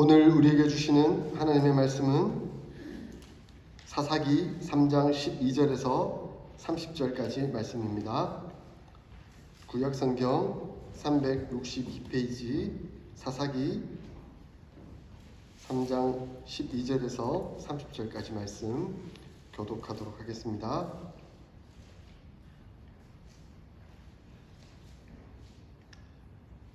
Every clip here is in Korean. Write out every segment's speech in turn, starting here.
오늘 우리에게 주시는 하나님의 말씀은 사사기 3장 12절에서 30절까지 말씀입니다. 구약성경 362페이지 사사기 3장 12절에서 30절까지 말씀 교독하도록 하겠습니다.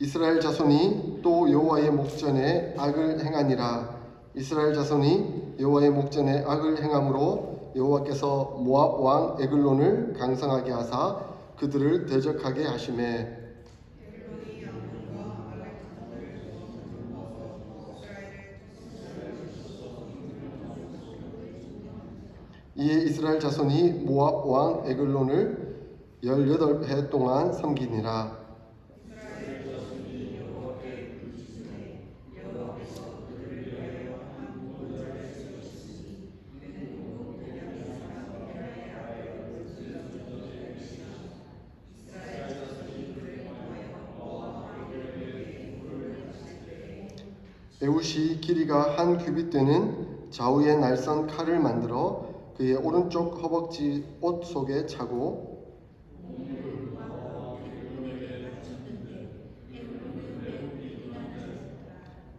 이스라엘 자손이 또 여호와의 목전에 악을 행하니라. 이스라엘 자손이 여호와의 목전에 악을 행함으로 여호와께서 모압 왕 에글론을 강성하게 하사 그들을 대적하게 하시매 이에 이스라엘 자손이 모압 왕 에글론을 18해 동안 섬기니라. 에훗이 길이가 한 규빗 되는 좌우에 날선 칼을 만들어 그의 오른쪽 허벅지 옷 속에 차고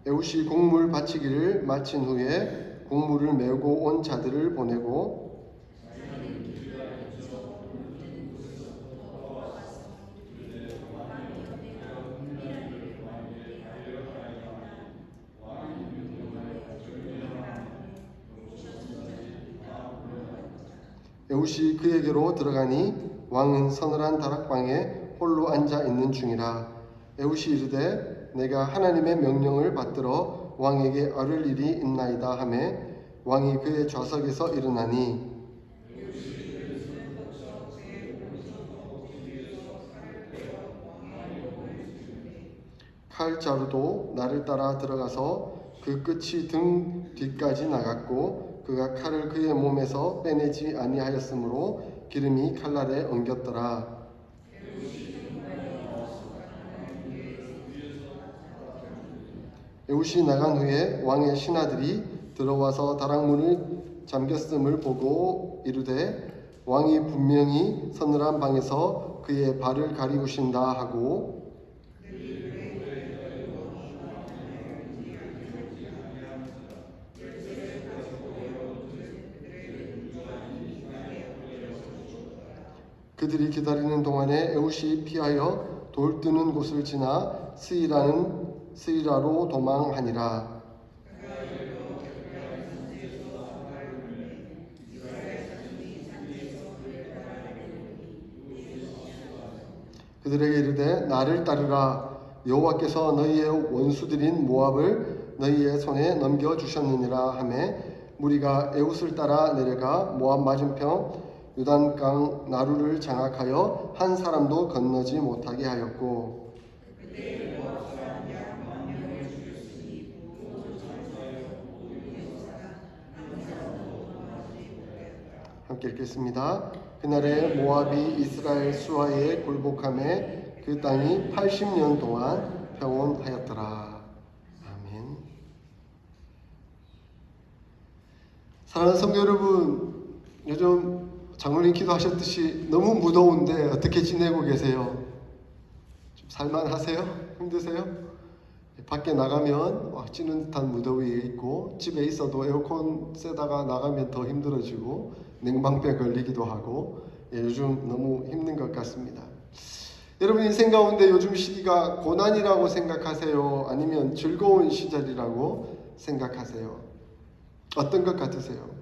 에훗이 곡물 바치기를 마친 후에 곡물을 메고 온 자들을 보내고 에훗이 그에게로 들어가니 왕은 서늘한 다락방에 홀로 앉아 있는 중이라. 에훗이 이르되 내가 하나님의 명령을 받들어 왕에게 아를 일이 있나이다 하매 왕이 그의 좌석에서 일어나니 칼자루도 나를 따라 들어가서 그 끝이 등 뒤까지 나갔고 그가 칼을 그의 몸에서 빼내지 아니하였으므로 기름이 칼날에 엉겼더라. 에훗이 나간 후에 왕의 신하들이 들어와서 다락문을 잠겼음을 보고 이르되 왕이 분명히 서늘한 방에서 그의 발을 가리우신다 하고 그들이 기다리는 동안에 에훗이 피하여 돌 뜨는 곳을 지나 스이라로 도망하니라. 그들에게 이르되 나를 따르라. 여호와께서 너희의 원수들인 모압을 너희의 손에 넘겨주셨느니라 하매 무리가 에훗을 따라 내려가 모압 맞은편 요단강 나루를 장악하여 한 사람도 건너지 못하게 하였고 함께 읽겠습니다. 그날에 모압이 이스라엘 수하에 굴복함에 그 땅이 80년 동안 평온하였더라. 아멘. 사랑하는 성도 여러분, 요즘 장로님 기도하셨듯이 너무 무더운데 어떻게 지내고 계세요? 좀 살만하세요? 힘드세요? 밖에 나가면 찌는 듯한 무더위에 있고 집에 있어도 에어컨 쐬다가 나가면 더 힘들어지고 냉방병 걸리기도 하고 요즘 너무 힘든 것 같습니다. 여러분 인생 가운데 요즘 시기가 고난이라고 생각하세요? 아니면 즐거운 시절이라고 생각하세요? 어떤 것 같으세요?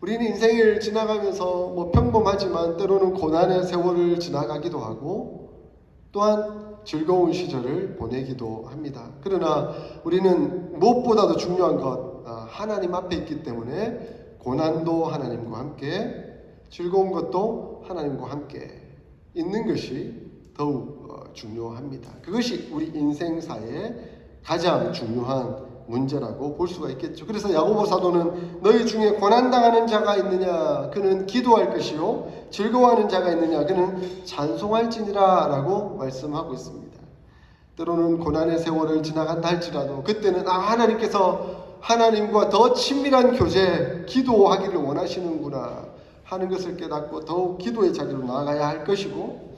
우리는 인생을 지나가면서 평범하지만 때로는 고난의 세월을 지나가기도 하고 또한 즐거운 시절을 보내기도 합니다. 그러나 우리는 무엇보다도 중요한 것 하나님 앞에 있기 때문에 고난도 하나님과 함께 즐거운 것도 하나님과 함께 있는 것이 더욱 중요합니다. 그것이 우리 인생사의 가장 중요한 문제라고 볼 수가 있겠죠. 그래서 야고보 사도는 너희 중에 고난당하는 자가 있느냐 그는 기도할 것이요 즐거워하는 자가 있느냐 그는 찬송할지니라 라고 말씀하고 있습니다. 때로는 고난의 세월을 지나간다 할지라도 그때는 하나님께서 하나님과 더 친밀한 교제, 기도하기를 원하시는구나 하는 것을 깨닫고 더욱 기도의 자리로 나아가야 할 것이고,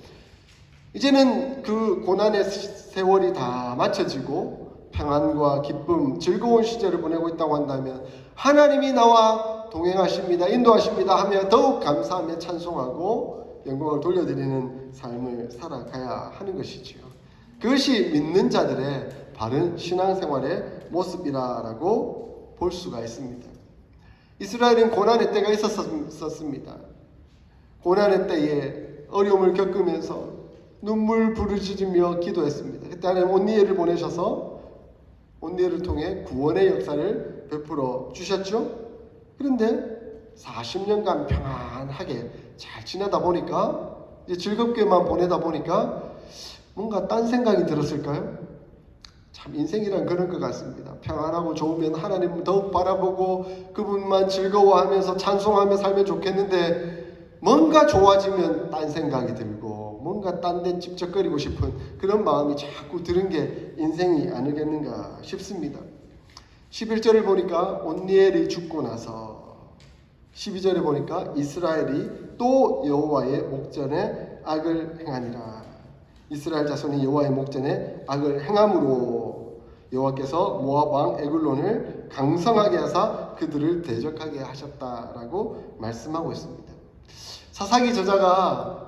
이제는 그 고난의 세월이 다 마쳐지고 평안과 기쁨, 즐거운 시절을 보내고 있다고 한다면 하나님이 나와 동행하십니다, 인도하십니다 하며 더욱 감사하며 찬송하고 영광을 돌려드리는 삶을 살아가야 하는 것이지요. 그것이 믿는 자들의 바른 신앙생활의 모습이라고 볼 수가 있습니다. 이스라엘은 고난의 때가 있었습니다. 고난의 때에 어려움을 겪으면서 눈물 부르짖으며 기도했습니다. 그때 하나님 온니엘을 보내셔서 온니엘을 통해 구원의 역사를 베풀어 주셨죠. 그런데 40년간 평안하게 잘 지내다 보니까, 이제 즐겁게만 보내다 보니까 뭔가 딴 생각이 들었을까요? 참 인생이란 그런 것 같습니다. 평안하고 좋으면 하나님을 더욱 바라보고 그분만 즐거워하면서 찬송하며 살면 좋겠는데, 뭔가 좋아지면 딴 생각이 들고 뭔가 딴 데 찝쩍거리고 싶은 그런 마음이 자꾸 드는 게 인생이 아니겠는가 싶습니다. 11절을 보니까 온니엘이 죽고 나서 12절에 보니까 이스라엘이 또 여호와의 목전에 악을 행하니라. 이스라엘 자손이 여호와의 목전에 악을 행함으로 여호와께서 모압 왕 에글론을 강성하게 하사 그들을 대적하게 하셨다라고 말씀하고 있습니다. 사사기 저자가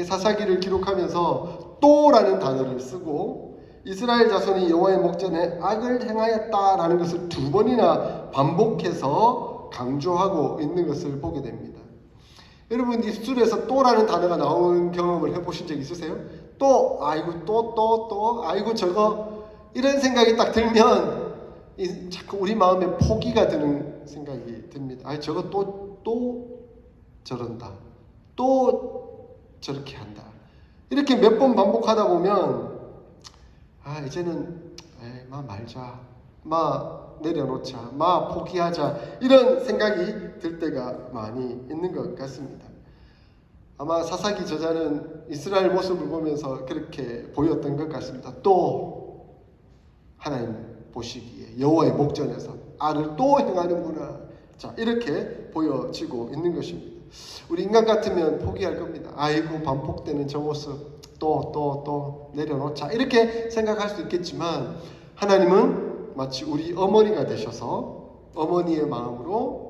사사기를 기록하면서 또라는 단어를 쓰고 이스라엘 자손이 여호와의 목전에 악을 행하였다라는 것을 2번이나 반복해서 강조하고 있는 것을 보게 됩니다. 여러분, 입술에서 또라는 단어가 나오는 경험을 해보신 적 있으세요? 또, 아이고, 또, 아이고, 저거, 이런 생각이 딱 들면 자꾸 우리 마음에 포기가 드는 생각이 듭니다. 아, 저거 또 저런다. 또 저렇게 한다. 이렇게 몇 번 반복하다 보면 이제는 말자, 내려놓자, 포기하자, 이런 생각이 들 때가 많이 있는 것 같습니다. 아마 사사기 저자는 이스라엘 모습을 보면서 그렇게 보였던 것 같습니다. 또 하나님 보시기에 여호와의 목전에서 악을 또 행하는구나, 자, 이렇게 보여지고 있는 것입니다. 우리 인간 같으면 포기할 겁니다. 아이고, 반복되는 저 모습 또 내려놓자, 이렇게 생각할 수 있겠지만, 하나님은 마치 우리 어머니가 되셔서 어머니의 마음으로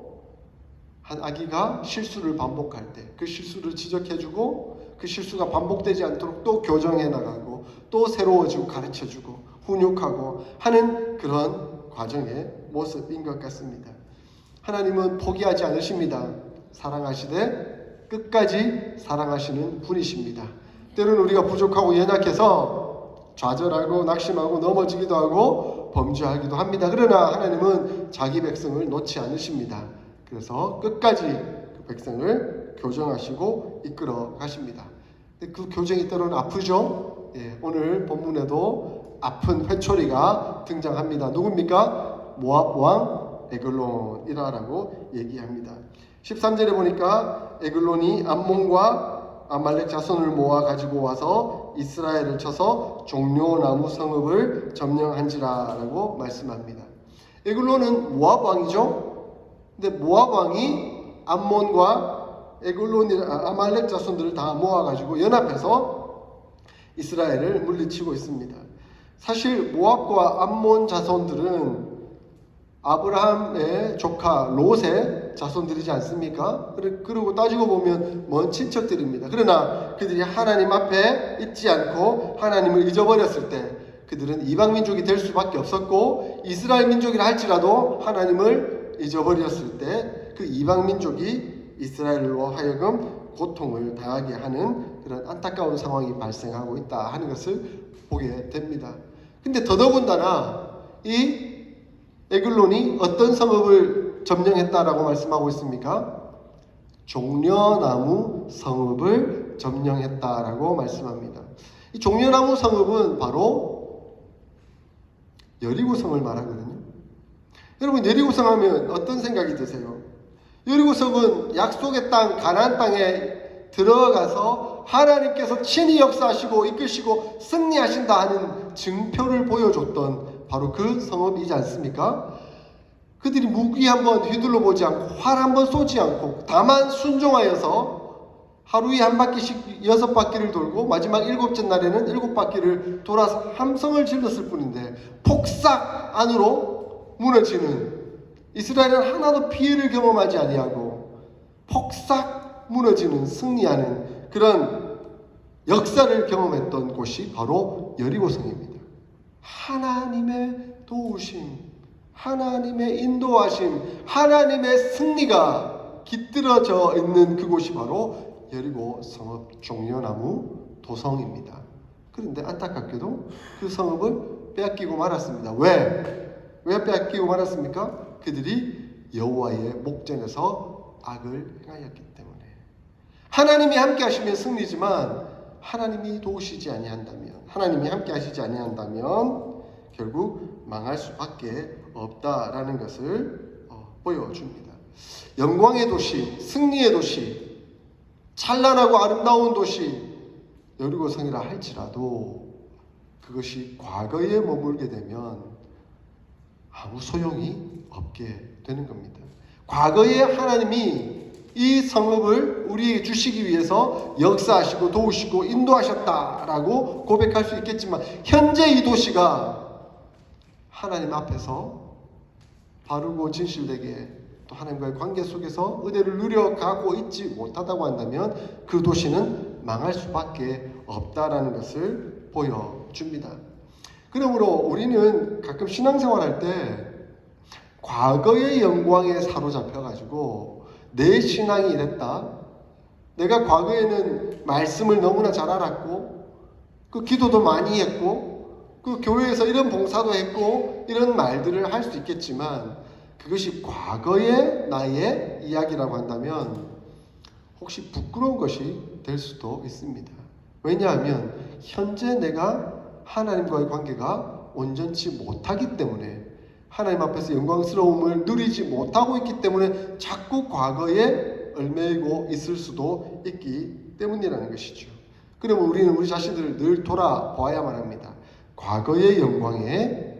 한 아기가 실수를 반복할 때 그 실수를 지적해주고 그 실수가 반복되지 않도록 또 교정해 나가고 또 새로워지고 가르쳐주고 훈육하고 하는 그런 과정의 모습인 것 같습니다. 하나님은 포기하지 않으십니다. 사랑하시되 끝까지 사랑하시는 분이십니다. 때로는 우리가 부족하고 연약해서 좌절하고 낙심하고 넘어지기도 하고 범죄하기도 합니다. 그러나 하나님은 자기 백성을 놓지 않으십니다. 그래서 끝까지 그 백성을 교정하시고 이끌어 가십니다. 그 교정이 때로는 아프죠. 오늘 본문에도 아픈 회초리가 등장합니다. 누굽니까? 모압 왕 에글론이라고 얘기합니다. 13절에 보니까 에글론이 암몬과 아말렉 자손을 모아 가지고 와서 이스라엘을 쳐서 종려나무 성읍을 점령한지라라고 말씀합니다. 에글론은 모압 왕이죠. 근데 모압 왕이 암몬과 아말렉 자손들을 다 모아가지고 연합해서 이스라엘을 물리치고 있습니다. 사실 모압과 암몬 자손들은 아브라함의 조카 롯의 자손들이지 않습니까? 그리고 따지고 보면 먼 친척들입니다. 그러나 그들이 하나님 앞에 있지 않고 하나님을 잊어버렸을 때 그들은 이방 민족이 될 수밖에 없었고, 이스라엘 민족이라 할지라도 하나님을 잊어버렸을 때 그 이방 민족이 이스라엘로 하여금 고통을 당하게 하는 그런 안타까운 상황이 발생하고 있다 하는 것을 보게 됩니다. 근데 더더군다나 이 에글론이 어떤 성읍을 점령했다라고 말씀하고 있습니까? 종려나무 성읍을 점령했다라고 말씀합니다. 이 종려나무 성읍은 바로 여리고성을 말하거든요. 여러분, 여리고성 하면 어떤 생각이 드세요? 여리고성은 약속의 땅, 가나안 땅에 들어가서 하나님께서 친히 역사하시고 이끄시고 승리하신다 하는 증표를 보여줬던 바로 그 성읍이지 않습니까? 그들이 무기 한번 휘둘러 보지 않고 활 한번 쏘지 않고 다만 순종하여서 하루에 한 바퀴씩 6바퀴를 돌고 마지막 7째 날에는 7바퀴를 돌아서 함성을 질렀을 뿐인데 폭삭 안으로 무너지는, 이스라엘은 하나도 피해를 경험하지 아니하고 폭삭 무너지는, 승리하는 그런 역사를 경험했던 곳이 바로 여리고성입니다. 하나님의 도우심, 하나님의 인도하심, 하나님의 승리가 깃들어져 있는 그곳이 바로 여리고 성읍 종려나무 도성입니다. 그런데 안타깝게도 그 성읍을 빼앗기고 말았습니다. 왜 빼앗기고 말았습니까? 그들이 여호와의 목전에서 악을 행하였기 때문에. 하나님이 함께 하시면 승리지만 하나님이 도우시지 아니한다면, 하나님이 함께 하시지 아니한다면 결국 망할 수밖에 없다라는 것을 보여줍니다. 영광의 도시, 승리의 도시, 찬란하고 아름다운 도시 여리고성이라 할지라도 그것이 과거에 머물게 되면 아무 소용이 없게 되는 겁니다. 과거에 하나님이 이 성읍을 우리에게 주시기 위해서 역사하시고 도우시고 인도하셨다라고 고백할 수 있겠지만 현재 이 도시가 하나님 앞에서 바르고 진실되게 또 하나님과의 관계 속에서 은혜를 누려가고 있지 못하다고 한다면 그 도시는 망할 수밖에 없다라는 것을 보여줍니다. 그러므로 우리는 가끔 신앙생활할 때 과거의 영광에 사로잡혀가지고 내 신앙이 이랬다, 내가 과거에는 말씀을 너무나 잘 알았고 그 기도도 많이 했고 그 교회에서 이런 봉사도 했고 이런 말들을 할 수 있겠지만 그것이 과거의 나의 이야기라고 한다면 혹시 부끄러운 것이 될 수도 있습니다. 왜냐하면 현재 내가 하나님과의 관계가 온전치 못하기 때문에, 하나님 앞에서 영광스러움을 누리지 못하고 있기 때문에 자꾸 과거에 얽매이고 있을 수도 있기 때문이라는 것이죠. 그러면 우리는 우리 자신들을 늘 돌아보아야만 합니다. 과거의 영광에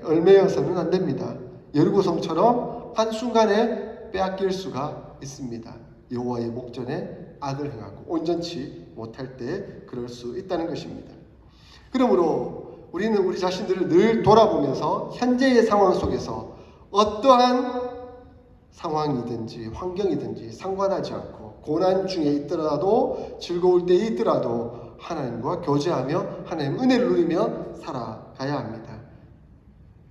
얽매여서는 안 됩니다. 여리고성처럼 한순간에 빼앗길 수가 있습니다. 여호와의 목전에 악을 행하고 온전치 못할 때 그럴 수 있다는 것입니다. 그러므로 우리는 우리 자신들을 늘 돌아보면서 현재의 상황 속에서 어떠한 상황이든지 환경이든지 상관하지 않고 고난 중에 있더라도 즐거울 때에 있더라도 하나님과 교제하며 하나님의 은혜를 누리며 살아가야 합니다.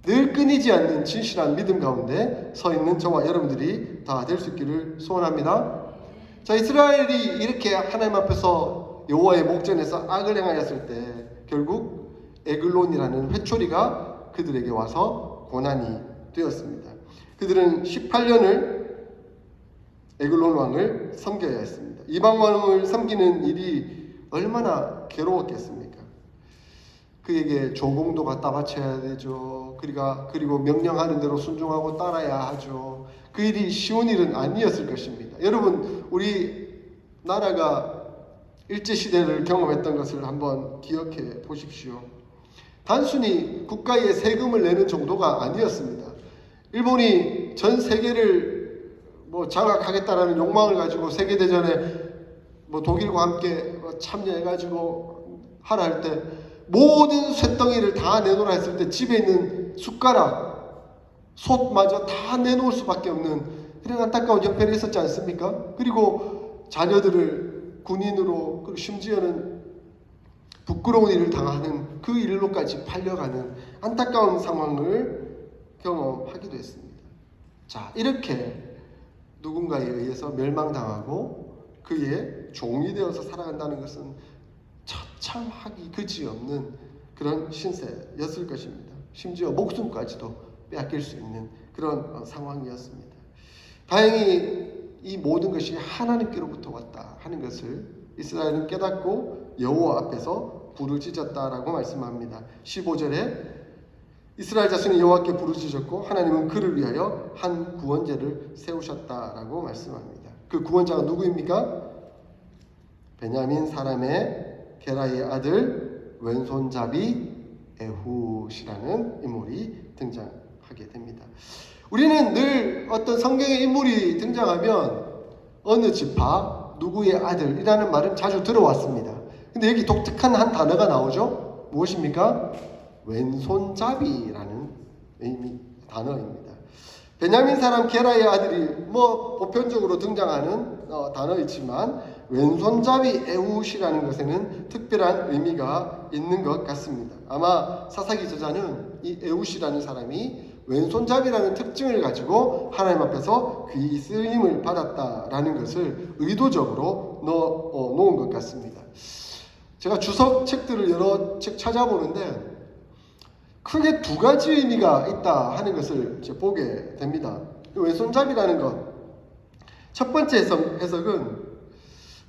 늘 끊이지 않는 진실한 믿음 가운데 서 있는 저와 여러분들이 다 될 수 있기를 소원합니다. 자, 이스라엘이 이렇게 하나님 앞에서 여호와의 목전에서 악을 행하였을 때 결국 에글론이라는 회초리가 그들에게 와서 고난이 되었습니다. 그들은 18년을 에글론 왕을 섬겨야 했습니다. 이방 왕을 섬기는 일이 얼마나 괴로웠겠습니까? 그에게 조공도 갖다 바쳐야 되죠. 그리고 명령하는 대로 순종하고 따라야 하죠. 그 일이 쉬운 일은 아니었을 것입니다. 여러분, 우리 나라가 일제시대를 경험했던 것을 한번 기억해 보십시오. 단순히 국가에 세금을 내는 정도가 아니었습니다. 일본이 전 세계를 장악하겠다라는 욕망을 가지고 세계대전에 독일과 함께 참여해가지고 하라 할 때 모든 쇳덩이를 다 내놓으라 했을 때 집에 있는 숟가락, 솥마저 다 내놓을 수밖에 없는 그런 안타까운 형편이 있었지 않습니까? 그리고 자녀들을 군인으로, 그리고 심지어는 부끄러운 일을 당하는 그 일로까지 팔려가는 안타까운 상황을 경험하기도 했습니다. 자, 이렇게 누군가에 의해서 멸망당하고 그의 종이 되어서 살아간다는 것은 처참하기 그지없는 그런 신세였을 것입니다. 심지어 목숨까지도 빼앗길 수 있는 그런 상황이었습니다. 다행히 이 모든 것이 하나님께로부터 왔다 하는 것을 이스라엘은 깨닫고 여호와 앞에서 부르짖었다라고 말씀합니다. 15절에 이스라엘 자손이 여호와께 부르짖었고 하나님은 그를 위하여 한 구원자를 세우셨다라고 말씀합니다. 그 구원자가 누구입니까? 베냐민 사람의 게라의 아들 왼손잡이 에훗이라는 인물이 등장하게 됩니다. 우리는 늘 어떤 성경의 인물이 등장하면 어느 지파 누구의 아들이라는 말은 자주 들어왔습니다. 근데 여기 독특한 한 단어가 나오죠. 무엇입니까? 왼손잡이라는 단어입니다. 베냐민 사람 게라의 아들이 보편적으로 등장하는 단어이지만 왼손잡이 에훗이라는 것에는 특별한 의미가 있는 것 같습니다. 아마 사사기 저자는 이 에훗이라는 사람이 왼손잡이라는 특징을 가지고 하나님 앞에서 귀 쓰임을 받았다라는 것을 의도적으로 놓은 것 같습니다. 제가 주석 책들을 여러 책 찾아보는데 크게 두 가지 의미가 있다 하는 것을 보게 됩니다. 왼손잡이라는 것, 첫 번째 해석은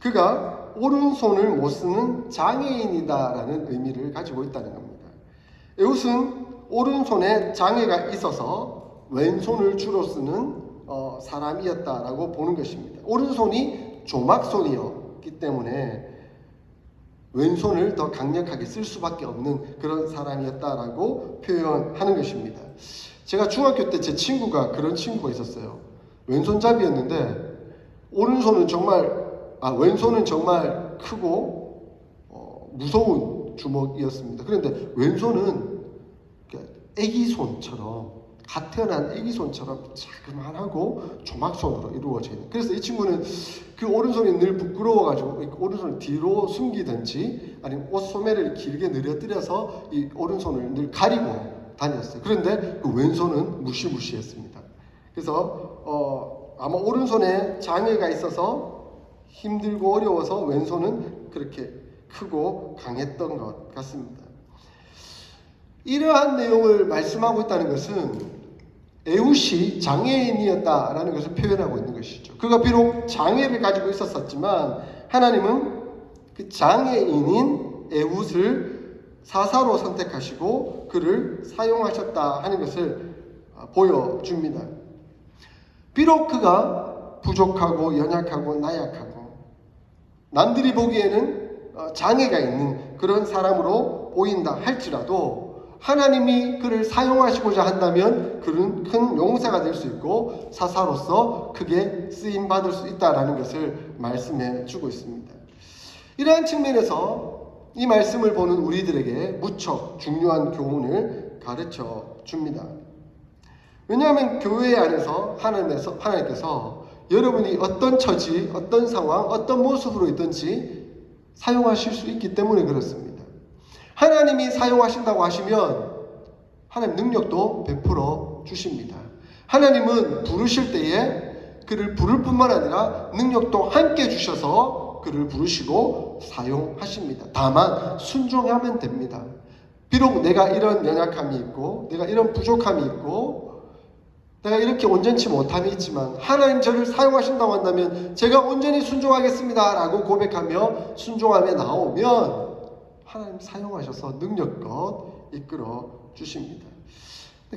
그가 오른손을 못 쓰는 장애인이다라는 의미를 가지고 있다는 겁니다. 에훗은 오른손에 장애가 있어서 왼손을 주로 쓰는 사람이었다라고 보는 것입니다. 오른손이 조막손이었기 때문에 왼손을 더 강력하게 쓸 수밖에 없는 그런 사람이었다라고 표현하는 것입니다. 제가 중학교 때 제 친구가 그런 친구가 있었어요. 왼손잡이였는데 왼손은 정말 크고 무서운 주먹이었습니다. 그런데 왼손은 애기손처럼 갓 태어난 애기손처럼 자그만하고 조막손으로 이루어져 있는. 그래서 이 친구는 그 오른손이 늘 부끄러워가지고 오른손을 뒤로 숨기든지 아니면 옷 소매를 길게 늘어뜨려서 이 오른손을 늘 가리고 다녔어요. 그런데 그 왼손은 무시무시했습니다. 그래서 아마 오른손에 장애가 있어서 힘들고 어려워서 왼손은 그렇게 크고 강했던 것 같습니다. 이러한 내용을 말씀하고 있다는 것은 에훗이 장애인이었다라는 것을 표현하고 있는 것이죠. 그가 비록 장애를 가지고 있었지만 하나님은 그 장애인인 에훗을 사사로 선택하시고 그를 사용하셨다 하는 것을 보여줍니다. 비록 그가 부족하고 연약하고 나약하고 남들이 보기에는 장애가 있는 그런 사람으로 보인다 할지라도 하나님이 그를 사용하시고자 한다면 그는 큰 용사가 될 수 있고 사사로서 크게 쓰임받을 수 있다는 것을 말씀해 주고 있습니다. 이러한 측면에서 이 말씀을 보는 우리들에게 무척 중요한 교훈을 가르쳐 줍니다. 왜냐하면 교회 안에서 하나님께서 여러분이 어떤 처지, 어떤 상황, 어떤 모습으로 있든지 사용하실 수 있기 때문에 그렇습니다. 하나님이 사용하신다고 하시면 하나님 능력도 베풀어 주십니다. 하나님은 부르실 때에 그를 부를 뿐만 아니라 능력도 함께 주셔서 그를 부르시고 사용하십니다. 다만 순종하면 됩니다. 비록 내가 이런 연약함이 있고 내가 이런 부족함이 있고 내가 이렇게 온전치 못함이 있지만 하나님 저를 사용하신다고 한다면 제가 온전히 순종하겠습니다 라고 고백하며 순종함에 나오면 하나님 사용하셔서 능력껏 이끌어 주십니다.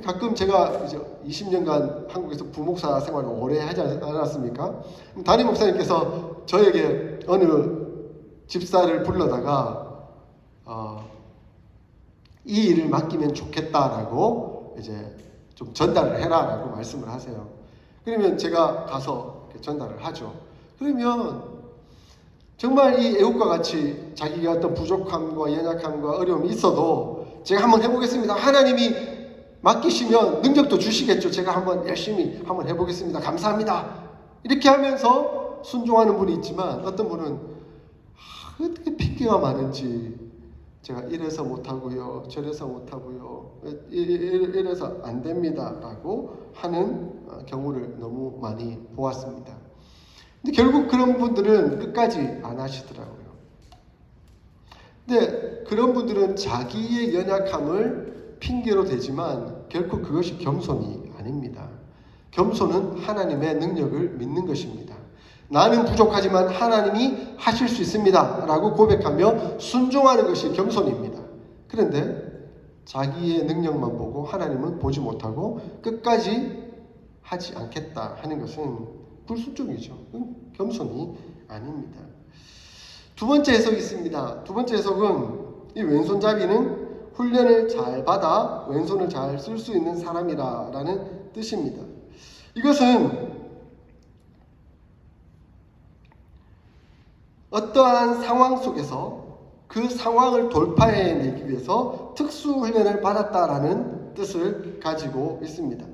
가끔 제가 이제 20년간 한국에서 부목사 생활을 오래 하지 않았습니까? 담임 목사님께서 저에게 어느 집사를 불러다가 이 일을 맡기면 좋겠다라고 이제 좀 전달을 해라라고 말씀을 하세요. 그러면 제가 가서 전달을 하죠. 그러면 정말 이 에훗과 같이 자기가 어떤 부족함과 연약함과 어려움이 있어도 제가 한번 해보겠습니다. 하나님이 맡기시면 능력도 주시겠죠. 제가 한번 열심히 한번 해보겠습니다. 감사합니다. 이렇게 하면서 순종하는 분이 있지만 어떤 분은 어떻게 핑계가 많은지 제가 이래서 못하고요. 저래서 못하고요. 이래서 안 됩니다. 라고 하는 경우를 너무 많이 보았습니다. 근데 결국 그런 분들은 끝까지 안 하시더라고요. 근데 그런 분들은 자기의 연약함을 핑계로 대지만 결코 그것이 겸손이 아닙니다. 겸손은 하나님의 능력을 믿는 것입니다. 나는 부족하지만 하나님이 하실 수 있습니다 라고 고백하며 순종하는 것이 겸손입니다. 그런데 자기의 능력만 보고 하나님은 보지 못하고 끝까지 하지 않겠다 하는 것은 불순종이죠. 겸손이 아닙니다. 두 번째 해석이 있습니다. 두 번째 해석은 이 왼손잡이는 훈련을 잘 받아 왼손을 잘 쓸 수 있는 사람이라는 뜻입니다. 이것은 어떠한 상황 속에서 그 상황을 돌파해내기 위해서 특수훈련을 받았다라는 뜻을 가지고 있습니다.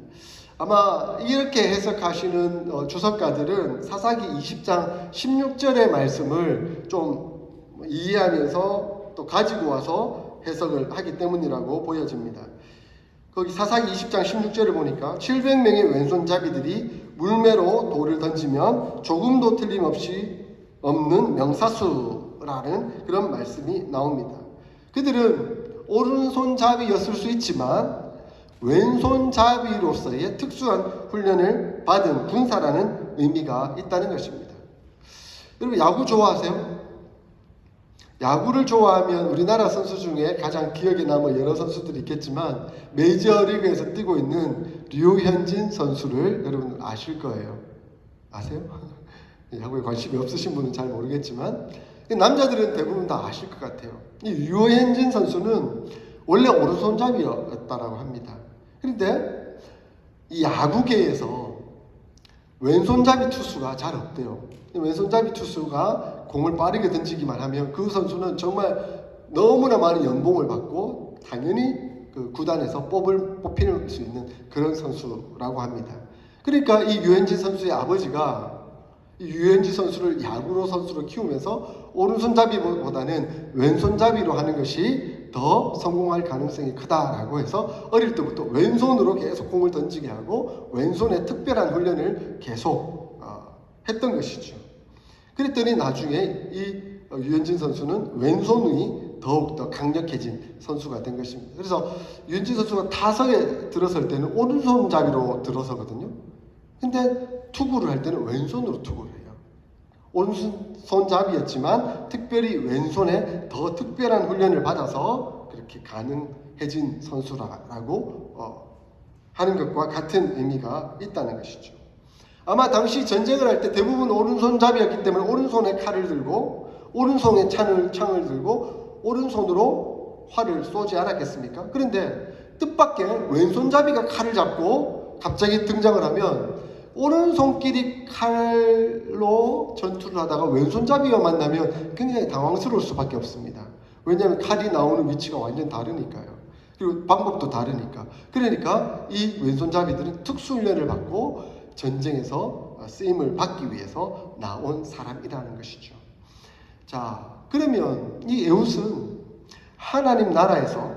아마 이렇게 해석하시는 주석가들은 사사기 20장 16절의 말씀을 좀 이해하면서 또 가지고 와서 해석을 하기 때문이라고 보여집니다. 거기 사사기 20장 16절을 보니까 700명의 왼손잡이들이 물매로 돌을 던지면 조금도 틀림없이 없는 명사수라는 그런 말씀이 나옵니다. 그들은 오른손잡이였을 수 있지만 왼손잡이로서의 특수한 훈련을 받은 군사라는 의미가 있다는 것입니다. 여러분 야구 좋아하세요? 야구를 좋아하면 우리나라 선수 중에 가장 기억에 남은 여러 선수들이 있겠지만 메이저리그에서 뛰고 있는 류현진 선수를 여러분 아실 거예요. 아세요? 야구에 관심이 없으신 분은 잘 모르겠지만 남자들은 대부분 다 아실 것 같아요. 이 류현진 선수는 원래 오른손잡이였다라고 합니다. 그런데 이 야구계에서 왼손잡이 투수가 잘 없대요. 왼손잡이 투수가 공을 빠르게 던지기만 하면 그 선수는 정말 너무나 많은 연봉을 받고 당연히 그 구단에서 뽑힐 수 있는 그런 선수라고 합니다. 그러니까 이 류현진 선수의 아버지가 이 류현진 선수를 야구로 선수로 키우면서 오른손잡이보다는 왼손잡이로 하는 것이 더 성공할 가능성이 크다라고 해서 어릴 때부터 왼손으로 계속 공을 던지게 하고 왼손의 특별한 훈련을 계속 했던 것이죠. 그랬더니 나중에 이 류현진 선수는 왼손이 더욱더 강력해진 선수가 된 것입니다. 그래서 류현진 선수가 타석에 들어설 때는 오른손잡이로 들어서거든요. 근데 투구를 할 때는 왼손으로 투구를 해요. 오른손잡이였지만 특별히 왼손에 더 특별한 훈련을 받아서 그렇게 가능해진 선수라고 하는 것과 같은 의미가 있다는 것이죠. 아마 당시 전쟁을 할 때 대부분 오른손잡이였기 때문에 오른손에 칼을 들고 오른손에 창을 들고 오른손으로 활을 쏘지 않았겠습니까? 그런데 뜻밖의 왼손잡이가 칼을 잡고 갑자기 등장을 하면 오른손끼리 칼로 전투를 하다가 왼손잡이와 만나면 굉장히 당황스러울 수밖에 없습니다. 왜냐하면 칼이 나오는 위치가 완전 다르니까요. 그리고 방법도 다르니까. 그러니까 이 왼손잡이들은 특수훈련을 받고 전쟁에서 쓰임을 받기 위해서 나온 사람이라는 것이죠. 자, 그러면 이 에웃은 하나님 나라에서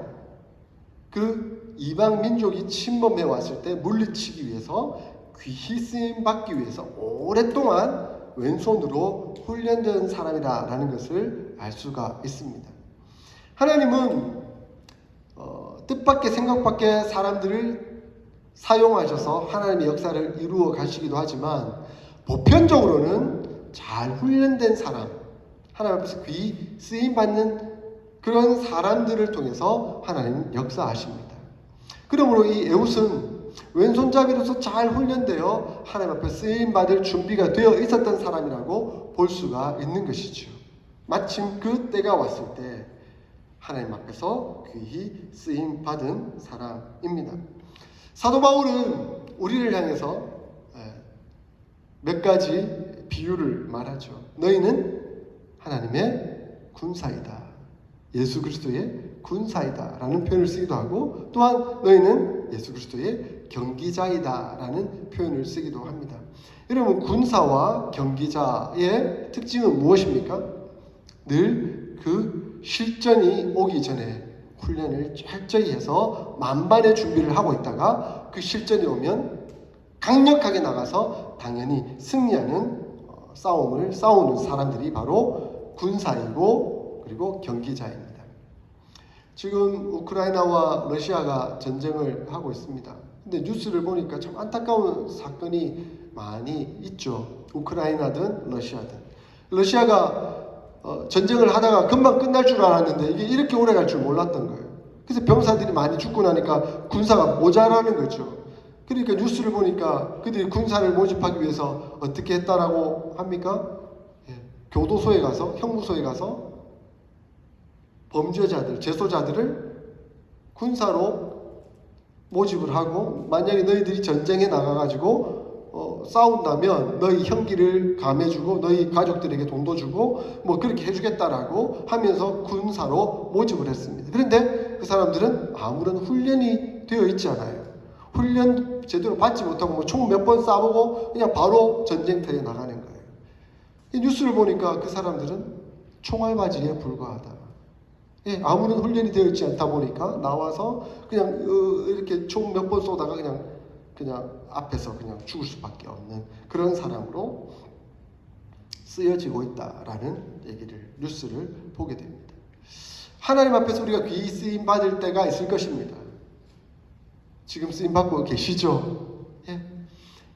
그 이방 민족이 침범해 왔을 때 물리치기 위해서 귀히 쓰임 받기 위해서 오랫동안 왼손으로 훈련된 사람이라는 것을 알 수가 있습니다. 하나님은 뜻밖의 생각밖의 사람들을 사용하셔서 하나님의 역사를 이루어 가시기도 하지만 보편적으로는 잘 훈련된 사람, 하나님 앞에서 귀히 쓰임받는 그런 사람들을 통해서 하나님은 역사하십니다. 그러므로 이 에웃은 왼손잡이로서 잘 훈련되어 하나님 앞에 쓰임받을 준비가 되어 있었던 사람이라고 볼 수가 있는 것이죠. 마침 그 때가 왔을 때 하나님 앞에서 귀히 쓰임받은 사람입니다. 사도 바울은 우리를 향해서 몇 가지 비유를 말하죠. 너희는 하나님의 군사이다. 예수 그리스도의 군사이다 라는 표현을 쓰기도 하고 또한 너희는 예수 그리스도의 경기자이다 라는 표현을 쓰기도 합니다. 여러분 군사와 경기자의 특징은 무엇입니까? 늘 그 실전이 오기 전에 훈련을 철저히 해서 만반의 준비를 하고 있다가 그 실전이 오면 강력하게 나가서 당연히 승리하는 싸움을 싸우는 사람들이 바로 군사이고 그리고 경기자입니다. 지금 우크라이나와 러시아가 전쟁을 하고 있습니다. 근데 뉴스를 보니까 참 안타까운 사건이 많이 있죠. 우크라이나든 러시아든. 러시아가 전쟁을 하다가 금방 끝날 줄 알았는데 이게 이렇게 오래 갈 줄 몰랐던 거예요. 그래서 병사들이 많이 죽고 나니까 군사가 모자라는 거죠. 그러니까 뉴스를 보니까 그들이 군사를 모집하기 위해서 어떻게 했다라고 합니까? 교도소에 가서 형무소에 가서 범죄자들, 재소자들을 군사로 모집을 하고 만약에 너희들이 전쟁에 나가가지고 싸운다면 너희 형기를 감해주고 너희 가족들에게 돈도 주고 뭐 그렇게 해주겠다라고 하면서 군사로 모집을 했습니다. 그런데 그 사람들은 아무런 훈련이 되어 있지 않아요. 훈련 제대로 받지 못하고 뭐 총 몇 번 쏴보고 그냥 바로 전쟁터에 나가는 거예요. 이 뉴스를 보니까 그 사람들은 총알바지에 불과하다. 예, 아무런 훈련이 되어 있지 않다 보니까 나와서 그냥 이렇게 총 몇 번 쏘다가 그냥 앞에서 그냥 죽을 수밖에 없는 그런 사람으로 쓰여지고 있다라는 얘기를 뉴스를 보게 됩니다. 하나님 앞에서 우리가 귀히 쓰임 받을 때가 있을 것입니다. 지금 쓰임 받고 계시죠? 예.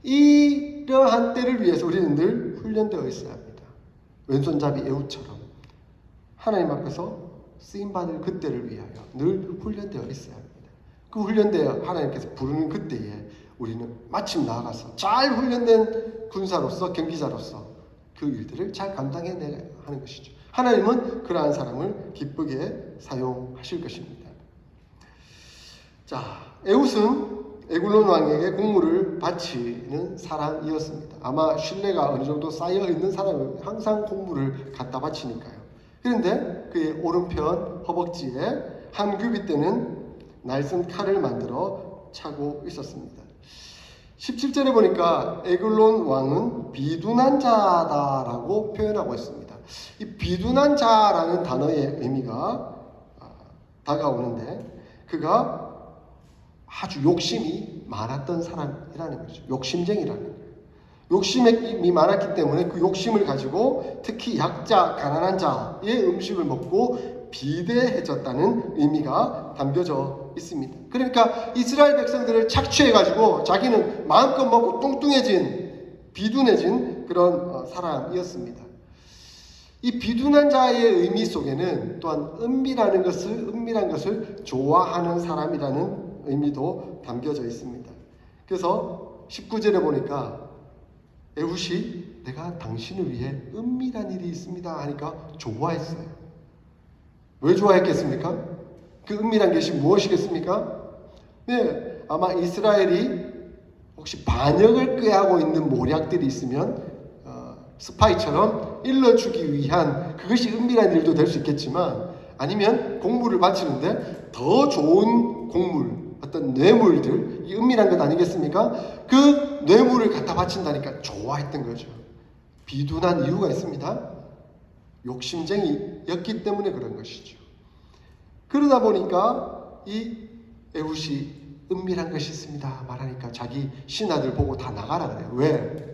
이러한 때를 위해서 우리는 늘 훈련되어 있어야 합니다. 왼손잡이 에우처럼 하나님 앞에서 쓰임받을 그때를 위하여 늘 훈련되어 있어야 합니다. 그 훈련되어 하나님께서 부르는 그때에 우리는 마침 나아가서 잘 훈련된 군사로서 경기자로서 그 일들을 잘 감당해내야 하는 것이죠. 하나님은 그러한 사람을 기쁘게 사용하실 것입니다. 자, 에웃은 에글론 왕에게 공물을 바치는 사람이었습니다. 아마 신뢰가 어느 정도 쌓여 있는 사람은 항상 공물을 갖다 바치니까요. 그런데 그의 오른편 허벅지에 한 규빗대는 날쌘 칼을 만들어 차고 있었습니다. 17절에 보니까 에글론 왕은 비둔한 자다라고 표현하고 있습니다. 이 비둔한 자라는 단어의 의미가 다가오는데 그가 아주 욕심이 많았던 사람이라는 거죠. 욕심쟁이라는 거예요. 욕심이 많았기 때문에 그 욕심을 가지고 특히 약자, 가난한 자의 음식을 먹고 비대해졌다는 의미가 담겨져 있습니다. 그러니까 이스라엘 백성들을 착취해가지고 자기는 마음껏 먹고 뚱뚱해진, 비둔해진 그런 사람이었습니다. 이 비둔한 자의 의미 속에는 또한 은밀한 것을 좋아하는 사람이라는 의미도 담겨져 있습니다. 그래서 19절에 보니까 에훗이 내가 당신을 위해 은밀한 일이 있습니다 하니까 좋아했어요. 왜 좋아했겠습니까? 그 은밀한 것이 무엇이겠습니까? 네, 아마 이스라엘이 혹시 반역을 꾀하고 있는 모략들이 있으면 스파이처럼 일러주기 위한 그것이 은밀한 일도 될 수 있겠지만 아니면 공물을 바치는데 더 좋은 공물 어떤 뇌물들, 이 은밀한 것 아니겠습니까? 그 뇌물을 갖다 바친다니까 좋아했던 거죠. 비둔한 이유가 있습니다. 욕심쟁이였기 때문에 그런 것이죠. 그러다 보니까 이 에훗이 은밀한 것이 있습니다 말하니까 자기 신하들 보고 다 나가라 그래요. 왜?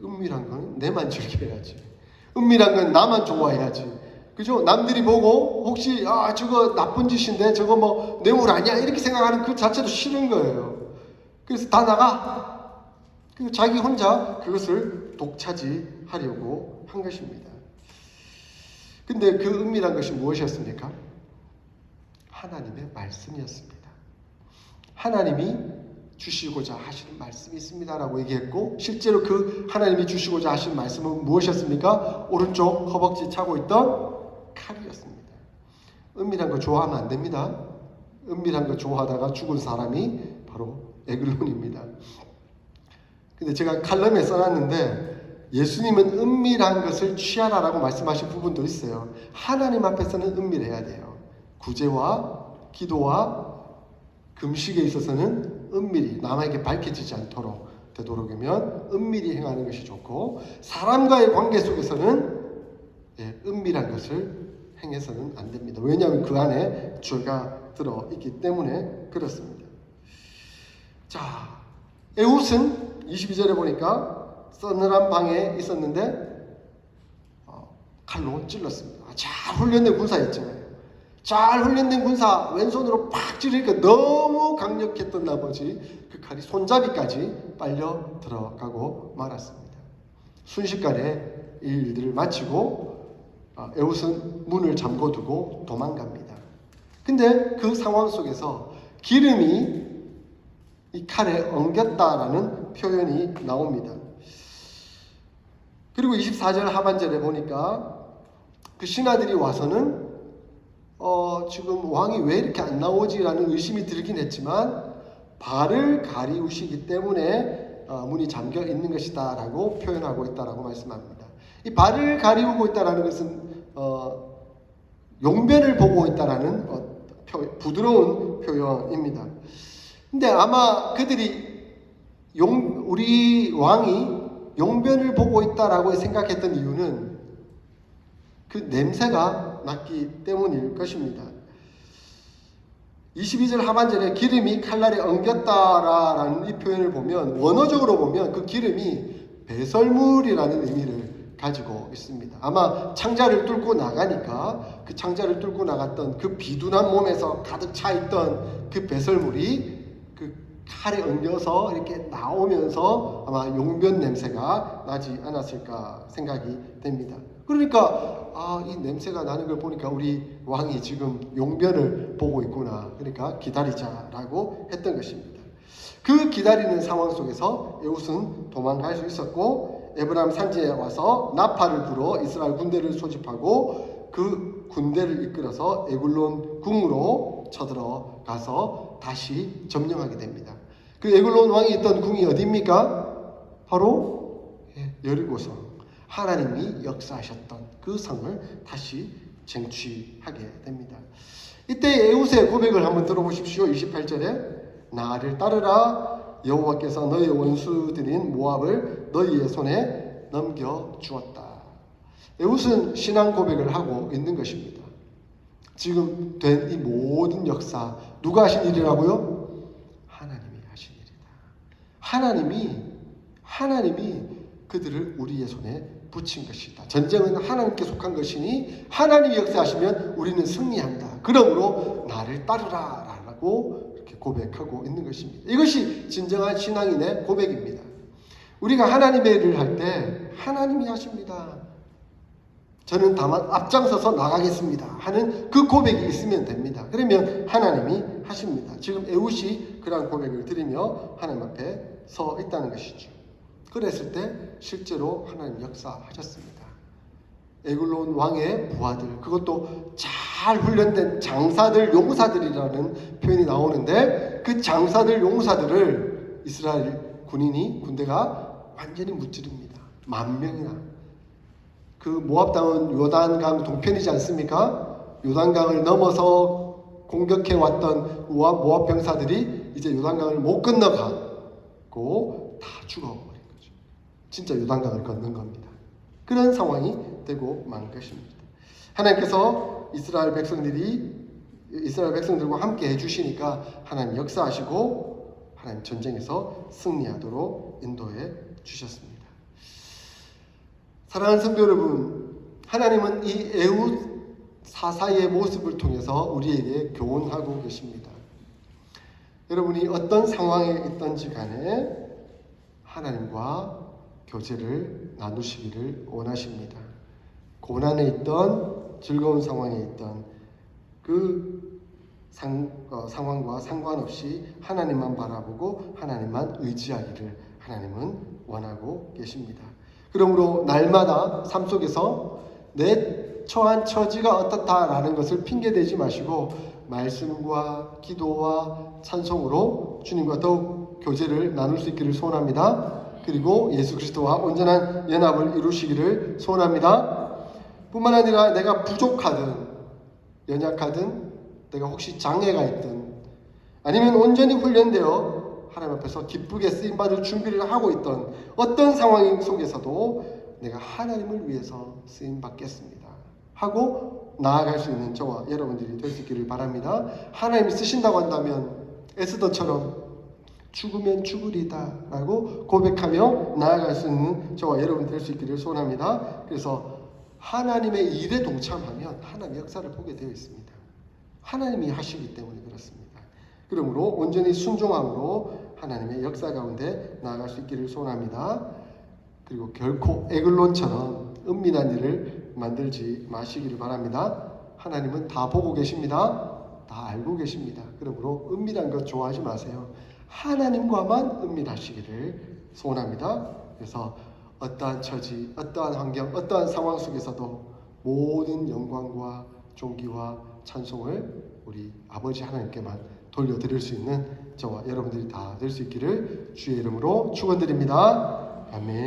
은밀한 건 내만 즐겨야지. 은밀한 건 나만 좋아해야지. 그죠? 남들이 보고 혹시 저거 나쁜 짓인데 저거 뭐 뇌물 아니야 이렇게 생각하는 그 자체도 싫은 거예요. 그래서 다 나가. 그리고 자기 혼자 그것을 독차지하려고 한 것입니다. 근데 그 은밀한 것이 무엇이었습니까? 하나님의 말씀이었습니다. 하나님이 주시고자 하시는 말씀이 있습니다라고 얘기했고 실제로 그 하나님이 주시고자 하시는 말씀은 무엇이었습니까? 오른쪽 허벅지 차고 있던 칼이었습니다. 은밀한 거 좋아하면 안 됩니다. 은밀한 거 좋아하다가 죽은 사람이 바로 에글론입니다. 근데 제가 칼럼에 써놨는데 예수님은 은밀한 것을 취하라라고 말씀하신 부분도 있어요. 하나님 앞에서는 은밀해야 돼요. 구제와 기도와 금식에 있어서는 은밀히 남에게 밝혀지지 않도록 되도록이면 은밀히 행하는 것이 좋고 사람과의 관계 속에서는 은밀한 것을 행해서는 안 됩니다. 왜냐하면 그 안에 죄가 들어있기 때문에 그렇습니다. 자, 에훗은 22절에 보니까 서늘한 방에 있었는데 칼로 찔렀습니다. 잘 훈련된 군사였잖아요. 잘 훈련된 군사 왼손으로 팍 찌르니까 너무 강력했던 나머지 그 칼이 손잡이까지 빨려 들어가고 말았습니다. 순식간에 이 일들을 마치고 에훗은 문을 잠궈두고 도망갑니다. 근데 그 상황 속에서 기름이 이 칼에 엉겼다라는 표현이 나옵니다. 그리고 24절 하반절에 보니까 그 신하들이 와서는 지금 왕이 왜 이렇게 안 나오지라는 의심이 들긴 했지만 발을 가리우시기 때문에 문이 잠겨 있는 것이다 라고 표현하고 있다라고 말씀합니다. 이 발을 가리우고 있다라는 것은 용변을 보고 있다라는 부드러운 표현입니다. 근데 아마 그들이 우리 왕이 용변을 보고 있다라고 생각했던 이유는 그 냄새가 났기 때문일 것입니다. 22절 하반절에 기름이 칼날에 엉겼다라는 이 표현을 보면 원어적으로 보면 그 기름이 배설물이라는 의미를 가지고 있습니다. 아마 창자를 뚫고 나가니까 그 창자를 뚫고 나갔던 그 비둔한 몸에서 가득 차 있던 그 배설물이 그 칼에 엉겨서 이렇게 나오면서 아마 용변 냄새가 나지 않았을까 생각이 됩니다. 그러니까 이 냄새가 나는 걸 보니까 우리 왕이 지금 용변을 보고 있구나. 그러니까 기다리자라고 했던 것입니다. 그 기다리는 상황 속에서 에훗은 도망갈 수 있었고 에브라임 산지에 와서 나팔을 불어 이스라엘 군대를 소집하고 그 군대를 이끌어서 에글론 궁으로 쳐들어가서 다시 점령하게 됩니다. 그 에글론 왕이 있던 궁이 어디입니까? 바로 여리고성. 하나님이 역사하셨던 그 성을 다시 쟁취하게 됩니다. 이때 에훗의 고백을 한번 들어보십시오. 28절에 나를 따르라 여호와께서 너희 원수들인 모압을 너희의 손에 넘겨주었다. 에훗은 신앙 고백을 하고 있는 것입니다. 지금 된 이 모든 역사 누가 하신 일이라고요? 하나님이 하신 일이다. 하나님이 그들을 우리의 손에 붙인 것이다. 전쟁은 하나님께 속한 것이니 하나님이 역사하시면 우리는 승리한다. 그러므로 나를 따르라 라고 이렇게 고백하고 있는 것입니다. 이것이 진정한 신앙인의 고백입니다. 우리가 하나님의 일을 할 때 하나님이 하십니다. 저는 다만 앞장서서 나가겠습니다 하는 그 고백이 있으면 됩니다. 그러면 하나님이 하십니다. 지금 에훗이 그러한 고백을 드리며 하나님 앞에 서 있다는 것이죠. 그랬을 때 실제로 하나님 역사하셨습니다. 에글론 왕의 부하들, 그것도 잘 훈련된 장사들, 용사들이라는 표현이 나오는데 그 장사들, 용사들을 이스라엘 군대가 완전히 무찌릅니다. 10,000명이나. 그 모압 땅은 요단강 동편이지 않습니까? 요단강을 넘어서 공격해왔던 모압 병사들이 이제 요단강을 못 건너가고 다 죽어버린 거죠. 진짜 요단강을 건넌 겁니다. 그런 상황이 되고 만 것입니다. 하나님께서 이스라엘 백성들과 함께 해주시니까 하나님 역사하시고 하나님 전쟁에서 승리하도록 인도해 주셨습니다. 사랑하는 성도 여러분, 하나님은 이 에훗 사사의 모습을 통해서 우리에게 교훈하고 계십니다. 여러분이 어떤 상황에 있든지 간에 하나님과 교제를 나누시기를 원하십니다. 고난에 있던 즐거운 상황에 있던 그 상황과 상관없이 하나님만 바라보고 하나님만 의지하기를 하나님은 원하고 계십니다. 그러므로 날마다 삶 속에서 내 처한 처지가 어떻다라는 것을 핑계대지 마시고 말씀과 기도와 찬송으로 주님과 더욱 교제를 나눌 수 있기를 소원합니다. 그리고 예수 그리스도와 온전한 연합을 이루시기를 소원합니다. 뿐만 아니라 내가 부족하든 연약하든 내가 혹시 장애가 있든 아니면 온전히 훈련되어 하나님 앞에서 기쁘게 쓰임받을 준비를 하고 있던 어떤 상황 속에서도 내가 하나님을 위해서 쓰임받겠습니다 하고 나아갈 수 있는 저와 여러분들이 될 수 있기를 바랍니다. 하나님이 쓰신다고 한다면 에스더처럼 죽으면 죽으리다 라고 고백하며 나아갈 수 있는 저와 여러분 될 수 있기를 소원합니다. 그래서 하나님의 일에 동참하면 하나님의 역사를 보게 되어 있습니다. 하나님이 하시기 때문에 그렇습니다. 그러므로 온전히 순종함으로 하나님의 역사 가운데 나아갈 수 있기를 소원합니다. 그리고 결코 에글론처럼 은밀한 일을 만들지 마시기를 바랍니다. 하나님은 다 보고 계십니다. 다 알고 계십니다. 그러므로 은밀한 것 좋아하지 마세요. 하나님과만 은밀하시기를 소원합니다. 그래서 어떠한 처지, 어떠한 환경, 어떠한 상황 속에서도 모든 영광과 존귀와 찬송을 우리 아버지 하나님께만 돌려드릴 수 있는 저와 여러분들이 다 될 수 있기를 주의 이름으로 축원드립니다. 아멘.